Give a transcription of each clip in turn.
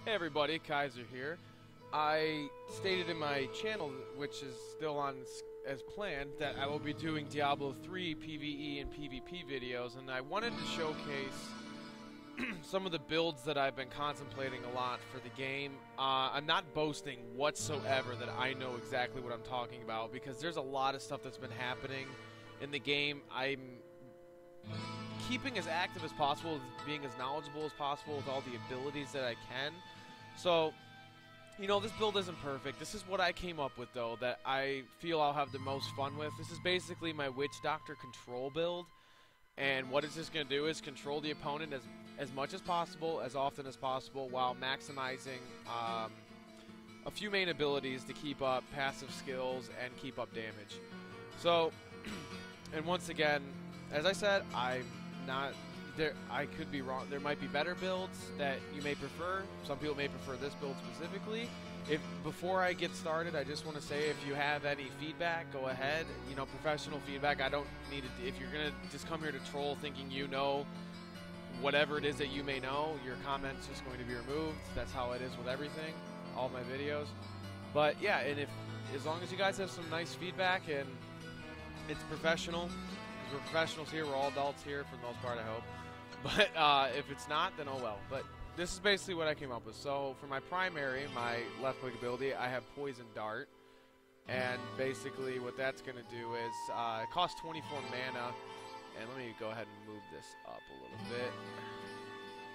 Hey everybody, Kaiser here. I stated in my channel, which is still on as planned, that I will be doing Diablo 3 PvE and PvP videos, and I wanted to showcase some of the builds that I've been contemplating a lot for the game. I'm not boasting whatsoever that I know exactly what I'm talking about, because there's a lot of stuff that's been happening in the game. I'm keeping as active as possible, being as knowledgeable as possible with all the abilities that I can. So, you know, this build isn't perfect. This is what I came up with, though, that I feel I'll have the most fun with. This is basically my Witch Doctor control build. And what it's just going to do is control the opponent as much as possible, as often as possible, while maximizing a few main abilities to keep up passive skills and keep up damage. So, and once again, as I said, I'm not there. I could be wrong. There might be better builds that you may prefer. Some people may prefer this build specifically. Before I get started, I just want to say, if you have any feedback, go ahead. You know, professional feedback. I don't need it. If you're gonna just come here to troll, thinking you know whatever it is that you may know, your comment's just going to be removed. That's how it is with everything, all my videos. But yeah, and as long as you guys have some nice feedback and it's professional. We're professionals here. We're all adults here for the most part, I hope. But if it's not, then oh well. But this is basically what I came up with. So for my primary, my left-click ability, I have Poison Dart. And basically what that's going to do is it costs 24 mana. And let me go ahead and move this up a little bit.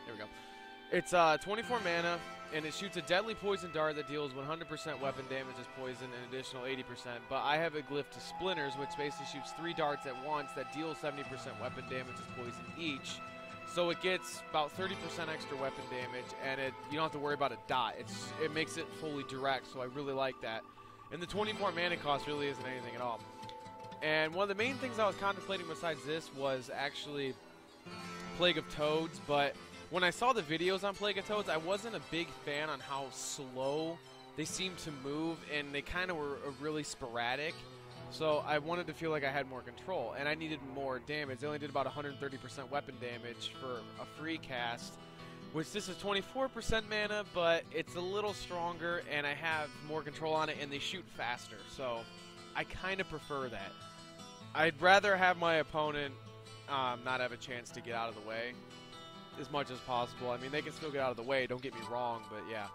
There we go. It's 24 mana, and it shoots a deadly poison dart that deals 100% weapon damage as poison and an additional 80%. But I have a glyph to Splinters, which basically shoots 3 darts at once that deal 70% weapon damage as poison each. So it gets about 30% extra weapon damage, and you don't have to worry about a dot. It makes it fully direct, so I really like that. And the 24 mana cost really isn't anything at all. And one of the main things I was contemplating besides this was actually Plague of Toads, but when I saw the videos on Plague of Toads, I wasn't a big fan on how slow they seemed to move, and they kind of were really sporadic. So I wanted to feel like I had more control, and I needed more damage. They only did about 130% weapon damage for a free cast, which this is 24% mana, but it's a little stronger, and I have more control on it, and they shoot faster. So I kind of prefer that. I'd rather have my opponent not have a chance to get out of the way as much as possible. I mean, they can still get out of the way, don't get me wrong, but yeah.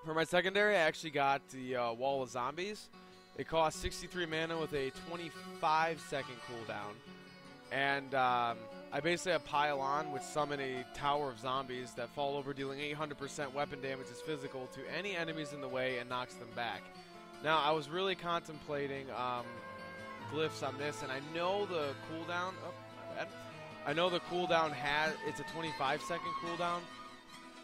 For my secondary, I actually got the Wall of Zombies. It costs 63 mana with a 25-second cooldown. And I basically have Pile On, which summon a tower of zombies that fall over, dealing 800% weapon damage as physical to any enemies in the way and knocks them back. Now, I was really contemplating glyphs on this, and I know the cooldown... Oh, my bad. I know the cooldown it's a 25-second cooldown,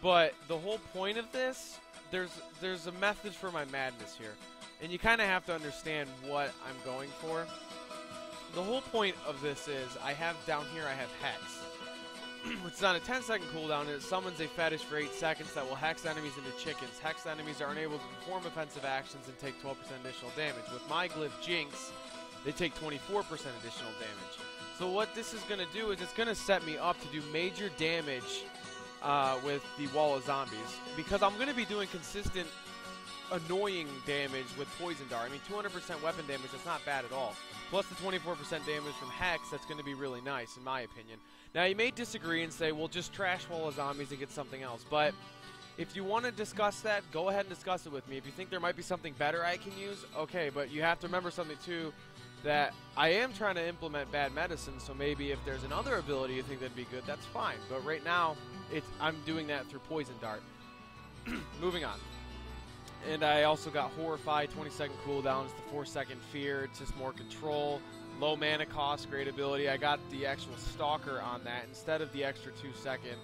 but the whole point of this, there's a method for my madness here, and you kind of have to understand what I'm going for. The whole point of this is, down here I have Hex, which is on a 10-second cooldown, and it summons a fetish for 8 seconds that will hex enemies into chickens. Hex enemies are unable to perform offensive actions and take 12% additional damage. With my glyph Jinx, they take 24% additional damage. So what this is going to do is it's going to set me up to do major damage with the Wall of Zombies, because I'm going to be doing consistent annoying damage with Poison Dart. I mean, 200% weapon damage, that's not bad at all. Plus the 24% damage from Hex, that's going to be really nice, in my opinion. Now, you may disagree and say, well, just trash Wall of Zombies and get something else. But if you want to discuss that, go ahead and discuss it with me. If you think there might be something better I can use, okay, but you have to remember something, too, that I am trying to implement bad medicine, so maybe if there's another ability you think that'd be good, that's fine. But right now, I'm doing that through Poison Dart. Moving on. And I also got Horrify, 20-second cooldown. It's the 4-second Fear. It's just more control. Low mana cost, great ability. I got the actual Stalker on that instead of the extra 2-second.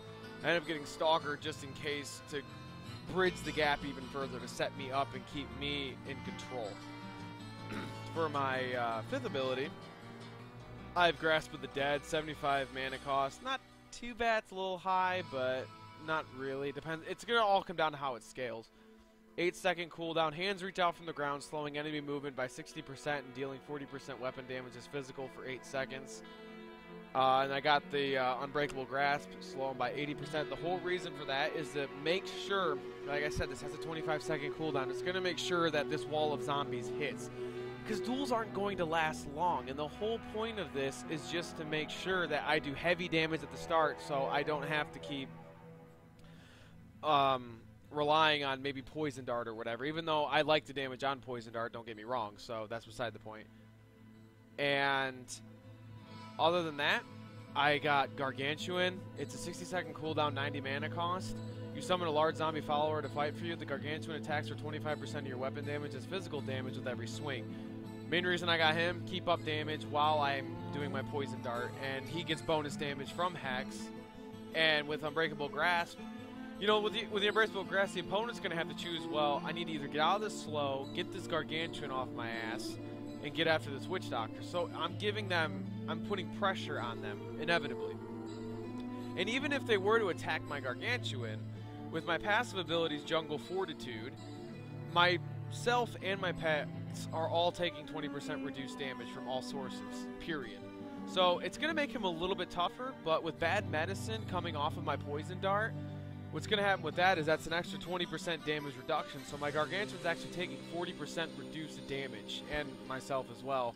I ended up getting Stalker just in case to bridge the gap even further, to set me up and keep me in control. For my fifth ability, I have Grasp of the Dead, 75 mana cost. Not too bad, it's a little high, but not really. Depends. It's going to all come down to how it scales. 8-second cooldown, hands reach out from the ground, slowing enemy movement by 60% and dealing 40% weapon damage as physical for 8 seconds. And I got the Unbreakable Grasp, slow him by 80%. The whole reason for that is to make sure, like I said, this has a 25-second cooldown. It's going to make sure that this wall of zombies hits. Because duels aren't going to last long, and the whole point of this is just to make sure that I do heavy damage at the start so I don't have to keep relying on maybe Poison Dart or whatever, even though I like the damage on Poison Dart, don't get me wrong, so that's beside the point. And other than that, I got Gargantuan. It's a 60-second cooldown, 90 mana cost. You summon a large zombie follower to fight for you. The Gargantuan attacks for 25% of your weapon damage as physical damage with every swing. Main reason I got him, keep up damage while I'm doing my Poison Dart, and he gets bonus damage from Hex. And with Unbreakable Grasp, you know, with the Unbreakable Grasp, the opponent's going to have to choose, well, I need to either get out of this slow, get this Gargantuan off my ass, and get after this Witch Doctor. So I'm putting pressure on them, inevitably. And even if they were to attack my Gargantuan, with my passive abilities, Jungle Fortitude, myself and my pets are all taking 20% reduced damage from all sources, period. So it's going to make him a little bit tougher, but with Bad Medicine coming off of my Poison Dart, what's going to happen with that is that's an extra 20% damage reduction, so my Gargantuan's actually taking 40% reduced damage, and myself as well.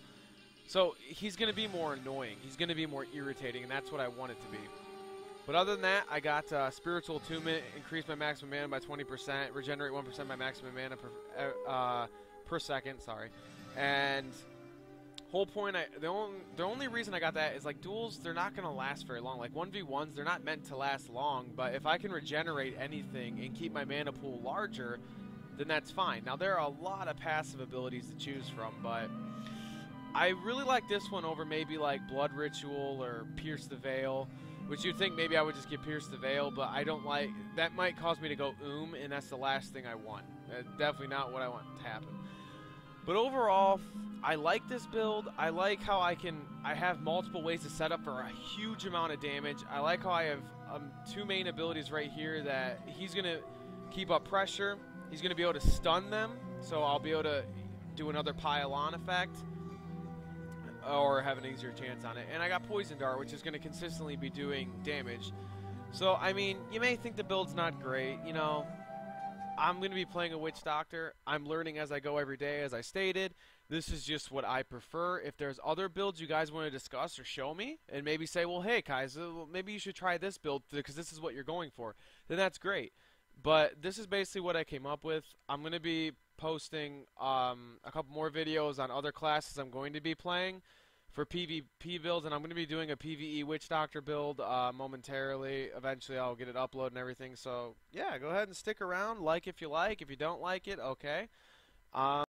So he's going to be more annoying, he's going to be more irritating, and that's what I want it to be. But other than that, I got Spiritual Attunement, increase my maximum mana by 20%, regenerate 1% my maximum mana per second, sorry. And whole point, the only reason I got that is, like, duels, they're not going to last very long. Like 1v1s, they're not meant to last long, but if I can regenerate anything and keep my mana pool larger, then that's fine. Now, there are a lot of passive abilities to choose from, but I really like this one over maybe like Blood Ritual or Pierce the Veil, which you'd think maybe I would just get Pierce the Veil, but I don't like, that might cause me to go and that's the last thing I want. Definitely not what I want to happen. But overall, I like this build. I like how I have multiple ways to set up for a huge amount of damage. I like how I have two main abilities right here that he's going to keep up pressure. He's going to be able to stun them, so I'll be able to do another pile-on effect or have an easier chance on it. And I got Poison Dart, which is going to consistently be doing damage. So, I mean, you may think the build's not great, you know. I'm going to be playing a Witch Doctor. I'm learning as I go every day, as I stated. This is just what I prefer. If there's other builds you guys want to discuss or show me, and maybe say, well, hey, guys, maybe you should try this build because this is what you're going for, then that's great. But this is basically what I came up with. I'm going to be posting a couple more videos on other classes I'm going to be playing for PvP builds, and I'm going to be doing a PvE Witch Doctor build momentarily. Eventually I'll get it uploaded and everything. So, yeah, go ahead and stick around. Like if you like. If you don't like it, okay.